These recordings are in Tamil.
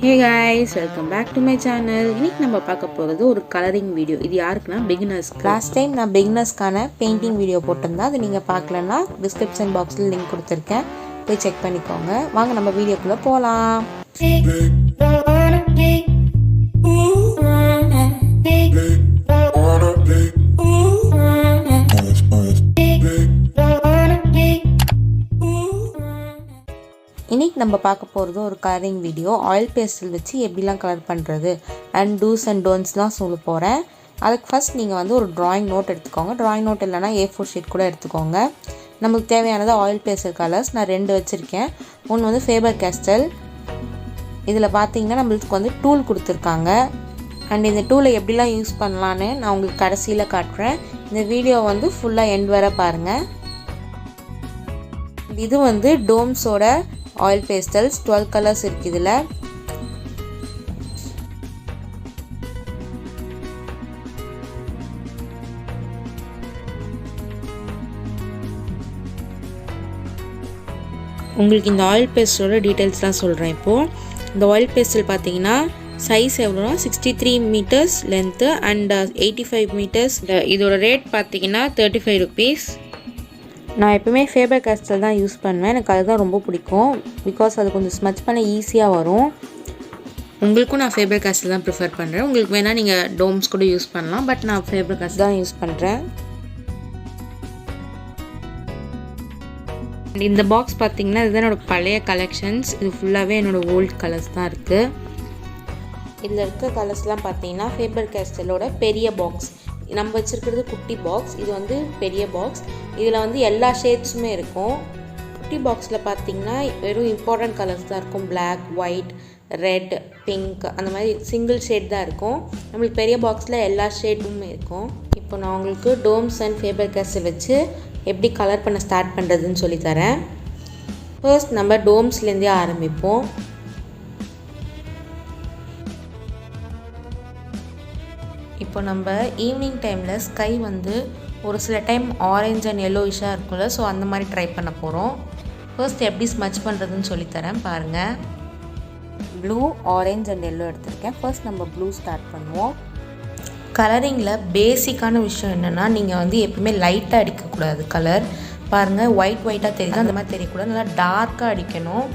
Hey guys, welcome back to my channel. இன்னைக்கு நம்ம பார்க்க போகிறது ஒரு கலரிங் வீடியோ. இது யாருக்குன்னா பிகினர்ஸ். லாஸ்ட் டைம் நான் பிகினர்ஸ்க்கான பெயிண்டிங் வீடியோ போட்டிருந்தேன். அது நீங்கள் பார்க்கலன்னா டிஸ்கிரிப்ஷன் பாக்ஸில் லிங்க் கொடுத்துருக்கேன், போய் செக் பண்ணிக்கோங்க. வாங்க நம்ம வீடியோக்குள்ளே போகலாம். இன்றைக்கி நம்ம பார்க்க போகிறது ஒரு கலரிங் வீடியோ. ஆயில் பேஸ்டல் வச்சு எப்படிலாம் கலர் பண்ணுறது அண்ட் டூஸ் அண்ட் டோன்ட்ஸ்லாம் சொல்ல போகிறேன். அதுக்கு ஃபஸ்ட் நீங்கள் வந்து ஒரு ட்ராயிங் நோட் எடுத்துக்கோங்க. ட்ராயிங் நோட் இல்லைனா A4 ஷீட் கூட எடுத்துக்கோங்க. நமக்கு தேவையானது ஆயில் பேஸ்டல் கலர்ஸ் நான் 2 வச்சுருக்கேன். ஒன்று வந்து ஃபேபர் கேஸ்டல். இதில் பார்த்தீங்கன்னா நம்மளுக்கு வந்து டூல் கொடுத்துருக்காங்க. அண்ட் இந்த டூலை எப்படிலாம் யூஸ் பண்ணலான்னு நான் உங்களுக்கு கடைசியில் காட்டுறேன். இந்த வீடியோ வந்து ஃபுல்லாக எண்ட் வர பாருங்கள். இது வந்து டோம்ஸோட ஆயில் பேஸ்டல்ஸ் 12 கலர்ஸ் இருக்குது இதில். உங்களுக்கு இந்த ஆயில் பேஸ்டலோட டீட்டெயில்ஸ்லாம் சொல்கிறேன். இப்போது இந்த ஆயில் பேஸ்டல் பார்த்தீங்கன்னா சைஸ் எவ்வளோனா 63 மீட்டர்ஸ் லென்த்து அண்ட் 85 மீட்டர்ஸ். இதோட ரேட் பார்த்தீங்கன்னா 35 rupees. நான் எப்பவுமே ஃபேபர் கேஸ்டல் தான் யூஸ் பண்ணுவேன். எனக்கு அதுதான் ரொம்ப பிடிக்கும். பிகாஸ் அது கொஞ்சம் ஸ்மச் பண்ண ஈஸியாக வரும். உங்களுக்கும் நான் ஃபேபர் கேஸ்டல் தான் ப்ரிஃபர் பண்ணுறேன். உங்களுக்கு வேணால் நீங்கள் டோம்ஸ் கூட யூஸ் பண்ணலாம், பட் நான் ஃபேபர் கேஸ்டல் தான் யூஸ் பண்ணுறேன். இந்த பாக்ஸ் பார்த்தீங்கன்னா இதுதான் என்னோடய பழைய கலெக்ஷன்ஸ். இது ஃபுல்லாகவே என்னோடய ஓல்ட் கலர்ஸ் தான் இருக்குது. இதில் இருக்க கலர்ஸ்லாம் பார்த்தீங்கன்னா ஃபேபர் கேஸ்டலோட பெரிய பாக்ஸ். நம்ம வச்சுருக்கிறது குட்டி பாக்ஸ், இது வந்து பெரிய பாக்ஸ். இதில் வந்து எல்லா ஷேட்ஸுமே இருக்கும். குட்டி பாக்ஸில் பார்த்திங்கன்னா வெறும் இம்பார்ட்டன்ட் கலர்ஸ் தான் இருக்கும். பிளாக், ஒயிட், ரெட், பிங்க் அந்த மாதிரி சிங்கிள் ஷேட் தான் இருக்கும். நம்மளுக்கு பெரிய பாக்ஸில் எல்லா ஷேட்டுமே இருக்கும். இப்போ நான் உங்களுக்கு டோம்ஸ் அண்ட் ஃபேபர் கேஸ்டல் வச்சு எப்படி கலர் பண்ண ஸ்டார்ட் பண்ணுறதுன்னு சொல்லித்தரேன். ஃபர்ஸ்ட் நம்ம டோம்ஸ்லேருந்தே ஆரம்பிப்போம். இப்போ நம்ம ஈவினிங் டைமில் ஸ்கை வந்து ஒரு சில டைம் ஆரஞ்ச் அண்ட் எல்லோயிஷாக இருக்கும்ல, ஸோ அந்த மாதிரி ட்ரை பண்ண போகிறோம். ஃபர்ஸ்ட் எப்படி ஸ்மச் பண்ணுறதுன்னு சொல்லித்தரேன் பாருங்கள். ப்ளூ, ஆரஞ்ச் அண்ட் எல்லோ எடுத்திருக்கேன். ஃபர்ஸ்ட் நம்ம ப்ளூ ஸ்டார்ட் பண்ணுவோம். கலரிங்கில் பேசிக்கான விஷயம் என்னென்னா, நீங்கள் வந்து எப்பவுமே லைட்டாக அடிக்கக்கூடாது. கலர் பாருங்கள், ஒயிட்டாக தெரியுது, அந்த மாதிரி தெரியக்கூடாது. நல்லா டார்க்காக அடிக்கணும்.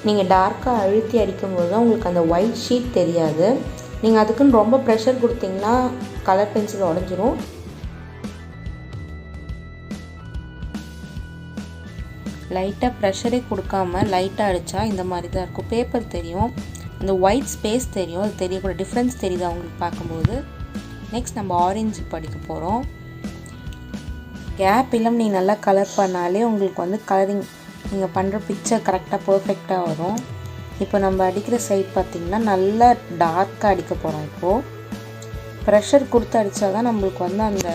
நீங்கள் டார்க்காக அழுத்தி அடிக்கும்போது தான் உங்களுக்கு அந்த ஒயிட் ஷீட் தெரியாது. நீங்கள் அதுக்குன்னு ரொம்ப ப்ரெஷர் கொடுத்தீங்கன்னா கலர் பென்சில் உடஞ்சிரும். லைட்டாக ப்ரெஷரே கொடுக்காம லைட்டாக அடித்தா இந்த மாதிரி தான் இருக்கும். பேப்பர் தெரியும், அந்த ஒயிட் ஸ்பேஸ் தெரியும், அது தெரியக்கூட டிஃப்ரென்ஸ் தெரியுது அவங்களுக்கு பார்க்கும்போது. நெக்ஸ்ட் நம்ம ஆரஞ்சு படிக்க போகிறோம். கேப் இல்லாமல் நீங்கள் நல்லா கலர் பண்ணாலே உங்களுக்கு வந்து கலரிங் நீங்கள் பண்ணுற பிக்சர் கரெக்டாக பர்ஃபெக்டாக வரும். இப்போ நம்ம அடிக்கிற சைட் பார்த்திங்கன்னா நல்லா டார்க்காக அடிக்க போகிறோம். இப்போது ப்ரெஷர் கொடுத்து அடித்தா தான் நம்மளுக்கு வந்து அந்த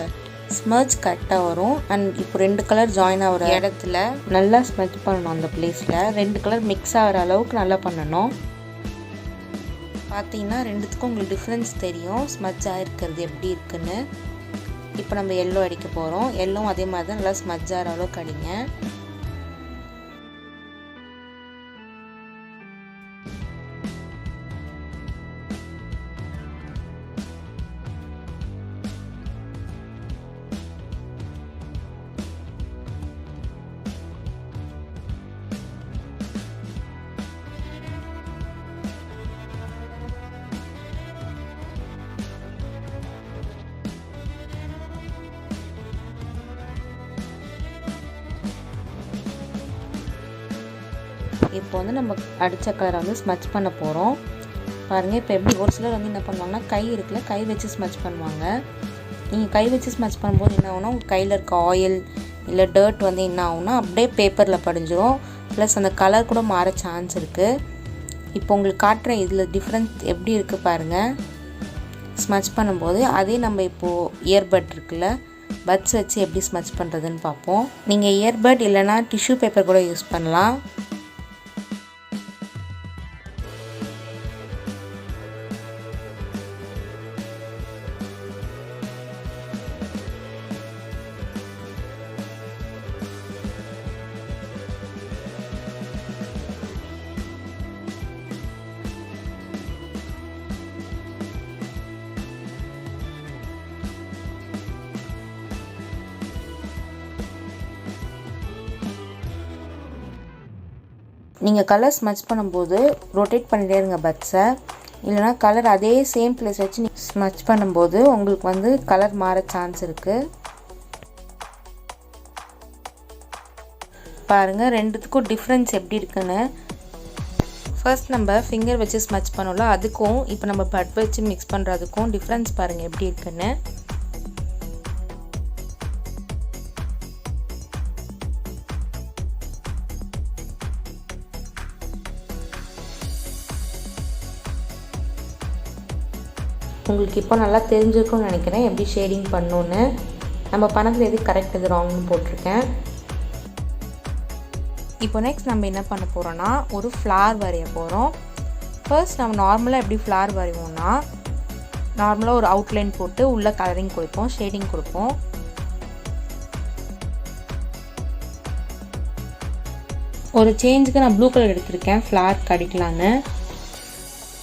ஸ்மர்ச் கரெக்டாக வரும். அண்ட் இப்போ 2 கலர் ஜாயின் ஆகிற இடத்துல நல்லா ஸ்மர்ச் பண்ணணும். அந்த பிளேஸில் 2 கலர் மிக்ஸ் ஆகிற அளவுக்கு நல்லா பண்ணணும். பார்த்திங்கன்னா 2த்துக்கும் உங்களுக்கு டிஃப்ரென்ஸ் தெரியும், ஸ்மர்ச் ஆகிருக்கிறது எப்படி இருக்குன்னு. இப்போ நம்ம எல்லோ அடிக்க போகிறோம். எல்லோ அதே மாதிரி தான் நல்லா ஸ்மர்ச் ஆகிற அளவுக்கு அடிங்க. இப்போ வந்து நம்ம அடித்த கலரை வந்து ஸ்மச் பண்ண போகிறோம். பாருங்கள், இப்போ எப்படி ஒரு சிலர் வந்து என்ன பண்ணுவாங்கன்னா கை இருக்குல்ல, கை வச்சு ஸ்மச் பண்ணுவாங்க. நீங்கள் கை வச்சு ஸ்மச் பண்ணும்போது என்ன ஆகுனா உங்கள் கையில் இருக்க ஆயில் இல்லை டர்ட் வந்து என்ன ஆகுனா அப்படியே பேப்பரில் படிஞ்சிரும். ப்ளஸ் அந்த கலர் கூட மாற சான்ஸ் இருக்குது. இப்போ உங்களுக்கு காட்டுற இதில் டிஃப்ரென்ஸ் எப்படி இருக்குது பாருங்கள். ஸ்மச் பண்ணும்போது அதே நம்ம இப்போது இயர்பட் இருக்குல்ல, பட்ஸ் வச்சு எப்படி ஸ்மச் பண்ணுறதுன்னு பார்ப்போம். நீங்கள் இயர்பட் இல்லைனா டிஷ்யூ பேப்பர் கூட யூஸ் பண்ணலாம். நீங்கள் கலர் ஸ்மச் பண்ணும்போது ரொட்டேட் பண்ணிட்டே இருங்க பட்ஸை. இல்லைனா கலர் அதே சேம் பிளேஸ் வச்சு ஸ்மச் பண்ணும்போது உங்களுக்கு வந்து கலர் மாற சான்ஸ் இருக்குது. பாருங்கள் ரெண்டுத்துக்கும் டிஃப்ரென்ஸ் எப்படி இருக்குன்னு. ஃபர்ஸ்ட் நம்ம ஃபிங்கர் வச்சு ஸ்மச் பண்ணோம்ல, அதுக்கும் இப்போ நம்ம பட் வச்சு மிக்ஸ் பண்ணுறதுக்கும் டிஃப்ரென்ஸ் பாருங்கள் எப்படி இருக்குன்னு. உங்களுக்கு இப்போ நல்லா தெரிஞ்சிருக்கும்னு நினைக்கிறேன் எப்படி ஷேடிங் பண்ணணுன்னு. நம்ம பண்ணதில் எது கரெக்ட் எது ராங்னு போட்டிருக்கேன். இப்போ நெக்ஸ்ட் நம்ம என்ன பண்ண போகிறோன்னா ஒரு ஃப்ளார் வரைய போகிறோம். ஃபர்ஸ்ட் நம்ம நார்மலாக எப்படி ஃப்ளார் வரைவோம்னா நார்மலாக ஒரு அவுட்லைன் போட்டு உள்ளே கலரிங் கொடுப்போம், ஷேடிங் கொடுப்போம். ஒரு சேஞ்சுக்கு நான் ப்ளூ கலர் எடுத்திருக்கேன் ஃப்ளார் அடிக்கலான்னு.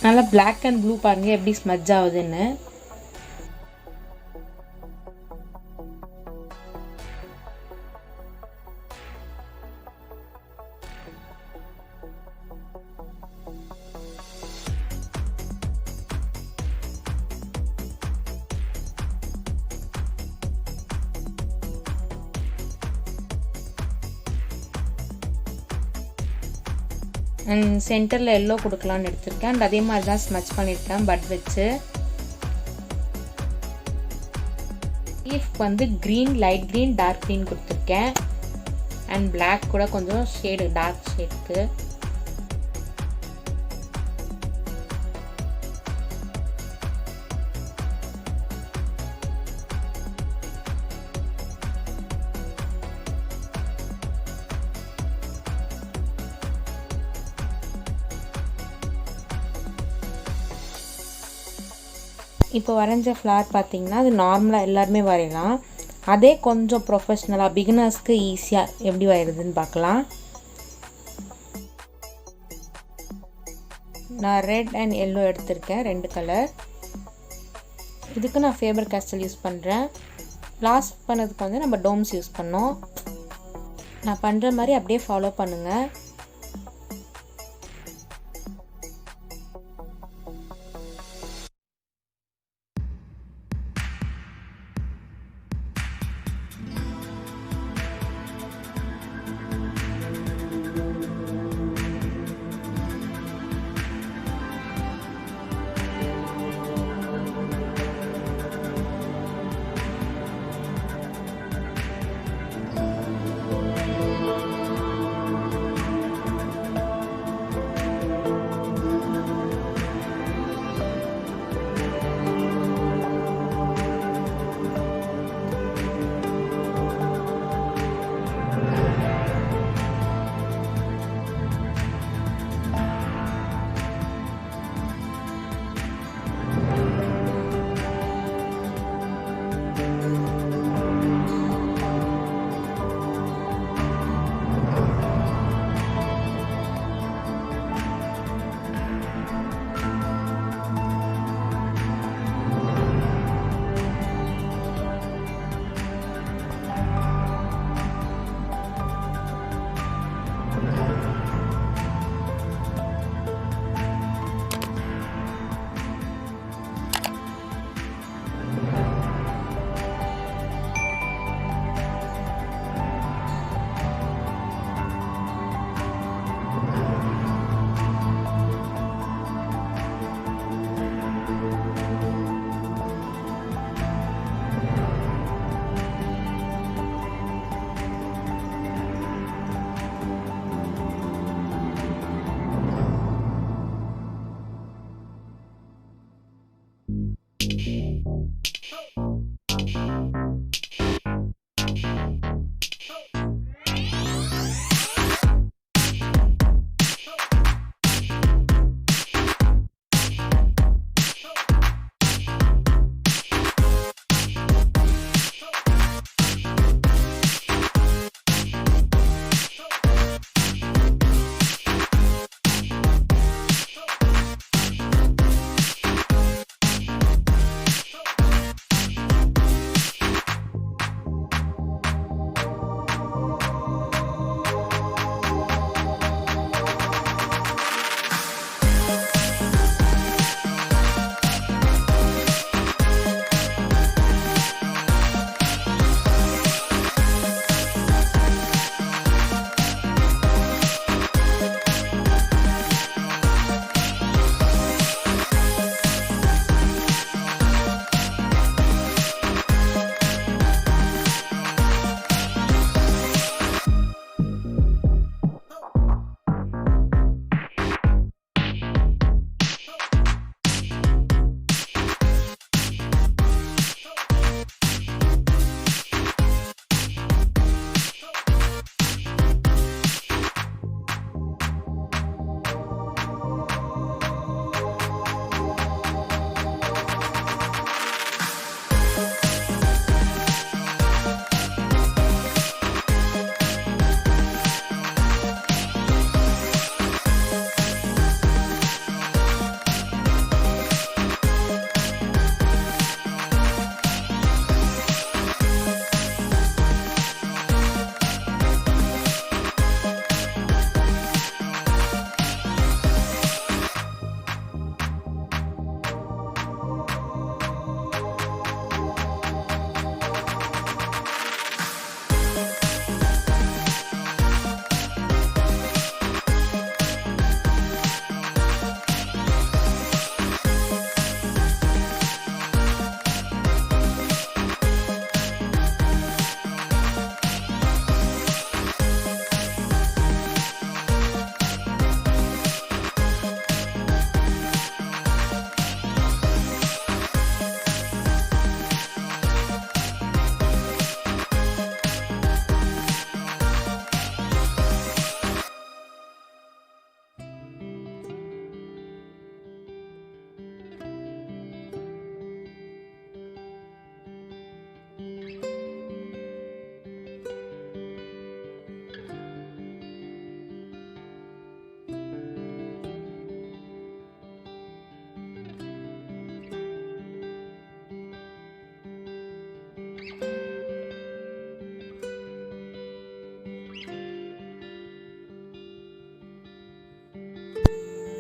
நல்லா பிளாக் அண்ட் ப்ளூ பாருங்கள் எப்படி ஸ்மஜ் ஆகுதுன்னு. அண்ட் சென்டரில் எல்லோ கொடுக்கலான்னு எடுத்திருக்கேன். அண்ட் அதே மாதிரி தான் ஸ்மச் பண்ணியிருக்கேன் பட் வச்சு. லீஃப் வந்து green, light green, dark green கொடுத்துருக்கேன். அண்ட் பிளாக் கூட கொஞ்சம் ஷேடு டார்க் ஷேடுக்கு. இப்போ வரைஞ்ச ஃப்ளார் பார்த்திங்கன்னா அது நார்மலாக எல்லாருமே வரையலாம். அதே கொஞ்சம் ப்ரொஃபஷ்னலாக பிகினர்ஸ்க்கு ஈஸியாக எப்படி வரைகிறதுன்னு பார்க்கலாம். நான் ரெட் அண்ட் எல்லோ எடுத்திருக்கேன், 2 கலர். இதுக்கு நான் ஃபேபர் கேஸ்டல் யூஸ் பண்ணுறேன். லாஸ்ட் பண்ணதுக்கு வந்து நம்ம டோம்ஸ் யூஸ் பண்ணோம். நான் பண்ணுற மாதிரி அப்படியே ஃபாலோ பண்ணுங்கள்.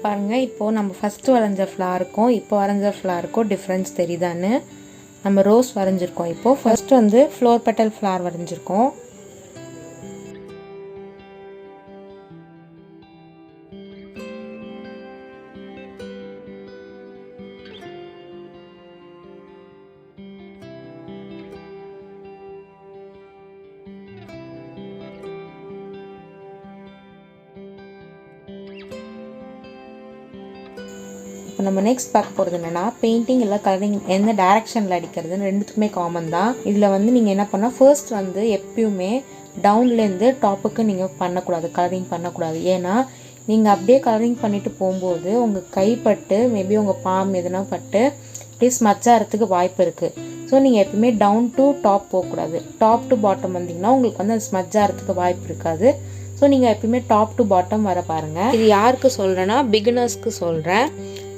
பாருங்கள், இப்போது நம்ம ஃபஸ்ட்டு வரைஞ்ச ஃப்ளாருக்கும் இப்போ வரைஞ்ச ஃப்ளாருக்கும் டிஃப்ரென்ஸ் தெரியுதான்னு. நம்ம ரோஸ் வரைஞ்சிருக்கோம். இப்போது ஃபஸ்ட்டு வந்து ஃப்ளோர் பெட்டல் ஃப்ளார் வரைஞ்சிருக்கோம். இப்போ நம்ம நெக்ஸ்ட் பார்க்க போகிறது என்னென்னா, பெயிண்டிங் இல்லை கலரிங் எந்த டைரெக்ஷனில் அடிக்கிறதுன்னு ரெண்டுத்துக்குமே காமன் தான். இதில் வந்து நீங்கள் என்ன பண்ணால், ஃபர்ஸ்ட் வந்து எப்பயுமே டவுன்லேருந்து டாப்புக்கு நீங்கள் பண்ணக்கூடாது, கலரிங் பண்ணக்கூடாது. ஏன்னா நீங்கள் அப்படியே கலரிங் பண்ணிவிட்டு போகும்போது உங்கள் கைப்பட்டு மேபி உங்கள் பாம் எதுனா பட்டு அப்படியே ஸ்மச்சாகிறதுக்கு வாய்ப்பு இருக்குது. ஸோ நீங்கள் எப்பவுமே டவுன் டு டாப் போகக்கூடாது. டாப் டு பாட்டம் வந்தீங்கன்னா உங்களுக்கு வந்து அது ஸ்மச்சாகிறதுக்கு வாய்ப்பு இருக்காது. ஸோ நீங்கள் எப்பயுமே டாப் டு பாட்டம் வர பாருங்கள். இது யாருக்கு சொல்கிறேன்னா, பிகினர்ஸ்க்கு சொல்கிறேன்.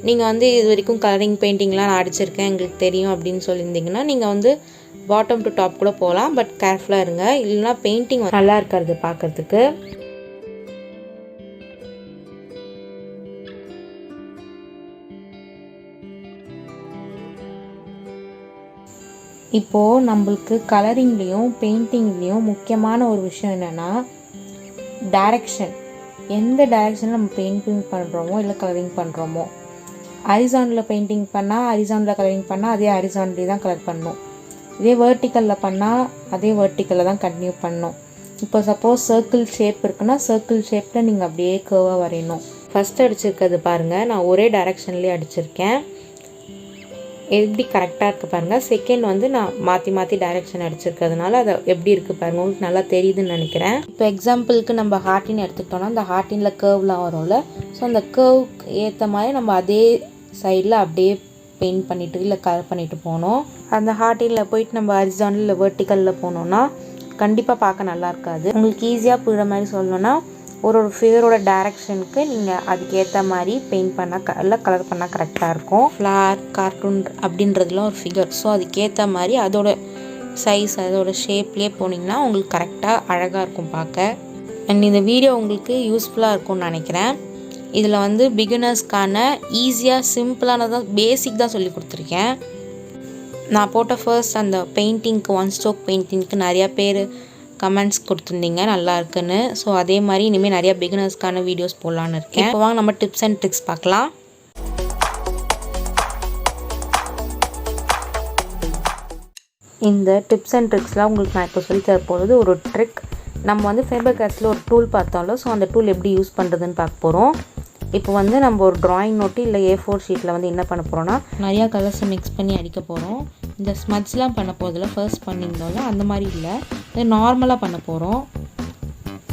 நீங்கள் வந்து இது வரைக்கும் கலரிங் பெயிண்டிங்லாம் நான் அடிச்சிருக்கேன், எங்களுக்கு தெரியும் அப்படின்னு சொல்லியிருந்தீங்கன்னா நீங்கள் வந்து பாட்டம் டு டாப் கூட போகலாம். பட் கேர்ஃபுல்லாக இருங்க, இல்லைனா பெயிண்டிங் நல்லா இருக்காது பார்க்குறதுக்கு. இப்போது நம்மளுக்கு கலரிங்லேயும் பெயிண்டிங்லேயும் முக்கியமான ஒரு விஷயம் என்னென்னா டைரக்ஷன். எந்த டைரக்ஷனில் நம்ம பெயிண்டிங் பண்ணுறோமோ இல்லை கலரிங் பண்ணுறோமோ, ஹரிசாண்டலில் பெயிண்டிங் பண்ணால் ஹரிசாண்டலில் கலரிங் பண்ணால் அதே ஹரிசாண்டலே தான் கலர் பண்ணணும். இதே வேர்ட்டிக்கலில் பண்ணால் அதே வேர்ட்டிக்கலில் தான் கண்டினியூ பண்ணணும். இப்போ சப்போஸ் சர்க்கிள் ஷேப் இருக்குன்னா சர்க்கிள் ஷேப்பில் நீங்கள் அப்படியே கர்வாக வரையணும். ஃபஸ்ட்டு அடிச்சிருக்கிறது பாருங்கள், நான் ஒரே டைரெக்ஷன்லேயே அடிச்சிருக்கேன். எப்படி கரெக்டாக இருக்குது பாருங்கள். செகண்ட் வந்து நான் மாற்றி மாற்றி டைரெக்ஷன் அடிச்சிருக்கிறதுனால அதை எப்படி இருக்குது பாருங்கள், உங்களுக்கு நல்லா தெரியுதுன்னு நினைக்கிறேன். இப்போ எக்ஸாம்பிளுக்கு நம்ம ஹார்ட்டின் எடுத்துக்கிட்டோன்னா அந்த ஹார்ட்டினில் கர்வ்லாம் வரும்ல. ஸோ அந்த கர்வுக்கு ஏற்ற மாதிரி நம்ம அதே சைடில் அப்படியே பெயிண்ட் பண்ணிவிட்டு இல்லை கலர் பண்ணிவிட்டு போனோம். அந்த ஹார்ட்டினில் போயிட்டு நம்ம ஹரிசாண்டல் இல்லை வெர்டிக்கலில் போனோன்னா கண்டிப்பாக பார்க்க நல்லா இருக்காது. உங்களுக்கு ஈஸியாக புரிகிற மாதிரி சொல்லணுன்னா ஒரு ஃபிகரோட டைரக்ஷனுக்கு நீங்கள் அதுக்கேற்ற மாதிரி பெயிண்ட் பண்ணால் இல்லை கலர் பண்ணால் கரெக்டாக இருக்கும். ஃப்ளார் கார்ட்டூன் அப்படின்றதுலாம் ஒரு ஃபிகர். ஸோ அதுக்கேற்ற மாதிரி அதோட சைஸ் அதோட ஷேப்லேயே போனீங்கன்னா உங்களுக்கு கரெக்டாக அழகாக இருக்கும் பார்க்க. அண்ட் இந்த வீடியோ உங்களுக்கு யூஸ்ஃபுல்லாக இருக்கும்னு நினைக்கிறேன். இதில் வந்து பிகினர்ஸ்க்கான ஈஸியாக சிம்பிளானதான் பேசிக் தான் சொல்லி கொடுத்துருக்கேன். நான் போட்ட ஃபர்ஸ்ட் அந்த பெயிண்டிங்க்கு ஒன் ஸ்ட்ரோக் பெயிண்டிங்க்கு நிறையா பேர் கமெண்ட்ஸ் கொடுத்துருந்தீங்க நல்லா இருக்குன்னு. ஸோ அதே மாதிரி இனிமேல் நிறையா பிகினர்ஸ்க்கான வீடியோஸ் போடலான்னு இருக்கேன். இப்போ வாங்க நம்ம டிப்ஸ் அண்ட் ட்ரிக்ஸ் பார்க்கலாம். இந்த டிப்ஸ் அண்ட் ட்ரிக்ஸ்லாம் உங்களுக்கு நான் இப்போ சொல்லி தர போகிறது ஒரு ட்ரிக். நம்ம வந்து ஃபேபர் கேஸ்டில் ஒரு டூல் பார்த்தாலும் ஸோ அந்த டூல் எப்படி யூஸ் பண்ணுறதுன்னு பார்க்க போகிறோம். இப்போ வந்து நம்ம ஒரு ட்ராயிங் நோட்டு இல்லை A4 ஷீட்டில் வந்து என்ன பண்ண போகிறோன்னா நிறையா கலர்ஸை மிக்ஸ் பண்ணி அடிக்க போகிறோம். இந்த ஸ்மட்ச்லாம் பண்ண போகிறதுல ஃபர்ஸ்ட் பண்ணியிருந்தோம்ல அந்த மாதிரி இல்லை, இது நார்மலாக பண்ண போகிறோம்.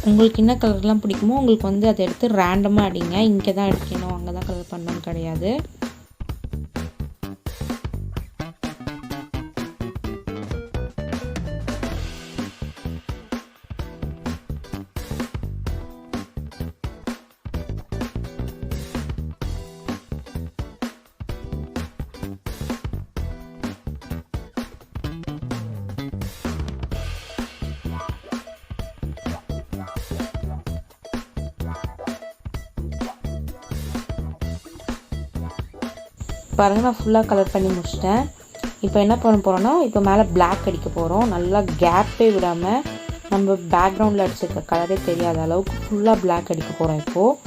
உங்களுக்கு என்ன கலர்லாம் பிடிக்குமோ உங்களுக்கு வந்து அதை எடுத்து ரேண்டமாக அடிங்க. இங்கே தான் அடிக்கணும் அங்கே தான் கலர் பண்ணணும்னு கிடையாது. பாருங்கள், நான் ஃபுல்லாக கலர் பண்ணி முடிச்சிட்டேன். இப்போ என்ன பண்ண போகிறோன்னா இப்போ மேலே பிளாக் அடிக்க போகிறோம். நல்லா கேப்பே விடாமல் நம்ம பேக்ரவுண்டில் அடிச்சிருக்க கலரே தெரியாத அளவுக்கு ஃபுல்லாக பிளாக் அடிக்க போகிறோம். இப்போது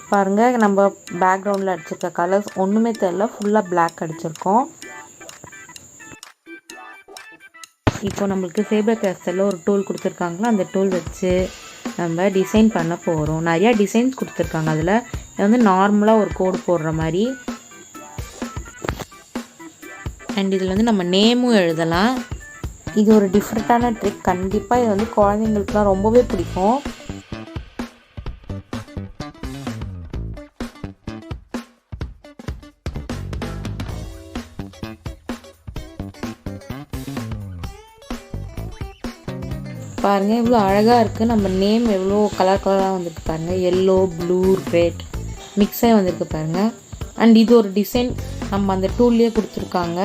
பாருங்கள், நம்ம பேக்ரவுண்டில் அடிச்சிருக்க கலர்ஸ் ஒன்றுமே தெரியல, ஃபுல்லாக பிளாக் அடிச்சிருக்கோம். இப்போ நம்மளுக்கு ஃபேபர் கேஸ்டலில் ஒரு டூல் கொடுத்துருக்காங்களா, அந்த டூல் வச்சு நம்ம டிசைன் பண்ண போகிறோம். நிறையா டிசைன்ஸ் கொடுத்துருக்காங்க. அதில் வந்து நார்மலாக ஒரு கோடு போடுற மாதிரி அண்ட் இதில் வந்து நம்ம நேமும் எழுதலாம். இது ஒரு டிஃப்ரெண்ட்டான ட்ரிக். கண்டிப்பாக இது வந்து குழந்தைங்களுக்குலாம் ரொம்பவே பிடிக்கும். பாருங்கள் எவ்வளோ அழகாக இருக்குது. நம்ம நேம் எவ்வளோ கலர் கலராக வந்திருக்கு பாருங்கள். எல்லோ, ப்ளூ, ரெட் மிக்ஸ் ஆகி வந்திருக்கு பாருங்கள். அண்ட் இது ஒரு டிசைன் நம்ம அந்த டூல்லேயே கொடுத்துருக்காங்க.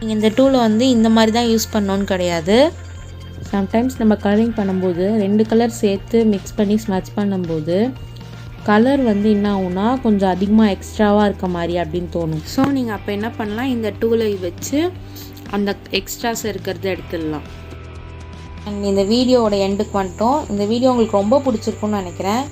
நீங்கள் இந்த டூலை வந்து இந்த மாதிரி தான் யூஸ் பண்ணணுன்னு கிடையாது. சம்டைம்ஸ் நம்ம கலரிங் பண்ணும்போது 2 கலர் சேர்த்து மிக்ஸ் பண்ணி ஸ்மட்ச் பண்ணும்போது கலர் வந்து என்ன ஆகும்னா கொஞ்சம் அதிகமாக எக்ஸ்ட்ராவாக இருக்க மாதிரி அப்படின்னு தோணும். ஸோ நீங்கள் அப்போ என்ன பண்ணலாம், இந்த டூலை வச்சு அந்த எக்ஸ்ட்ராஸ் இருக்கிறத எடுத்துடலாம். அண்ட் இந்த வீடியோவோட எண்டுக்கு வந்துட்டோம். இந்த வீடியோ உங்களுக்கு ரொம்ப பிடிச்சிருக்குன்னு நினைக்கிறேன்.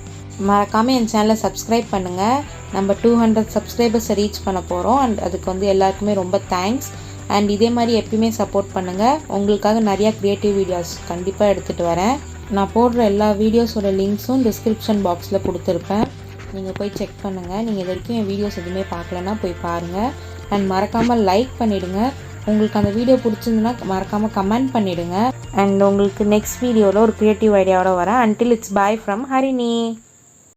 மறக்காமல் என் சேனலை சப்ஸ்கிரைப் பண்ணுங்கள். நம்ம 200 சப்ஸ்கிரைபர்ஸை ரீச் பண்ண போகிறோம். அண்ட் அதுக்கு வந்து எல்லாருக்குமே ரொம்ப தேங்க்ஸ். அண்ட் இதே மாதிரி எப்பயுமே சப்போர்ட் பண்ணுங்கள். உங்களுக்காக நிறையா க்ரியேட்டிவ் வீடியோஸ் கண்டிப்பாக எடுத்துகிட்டு வரேன். நான் போடுற எல்லா வீடியோஸோட லிங்க்ஸும் டிஸ்கிரிப்ஷன் பாக்ஸில் கொடுத்துருப்பேன். நீங்கள் போய் செக் பண்ணுங்கள். நீங்கள் இது வரைக்கும் என் வீடியோஸ் எதுவுமே பார்க்கலன்னா போய் பாருங்கள். அண்ட் மறக்காமல் லைக் பண்ணிவிடுங்க. உங்களுக்கு அந்த வீடியோ பிடிச்சிருந்துன்னா மறக்காமல் கமெண்ட் பண்ணிவிடுங்க. அண்ட் உங்களுக்கு நெக்ஸ்ட் வீடியோவில் ஒரு க்ரியேட்டிவ் ஐடியாவோட வரேன். Until it's bye from Harini.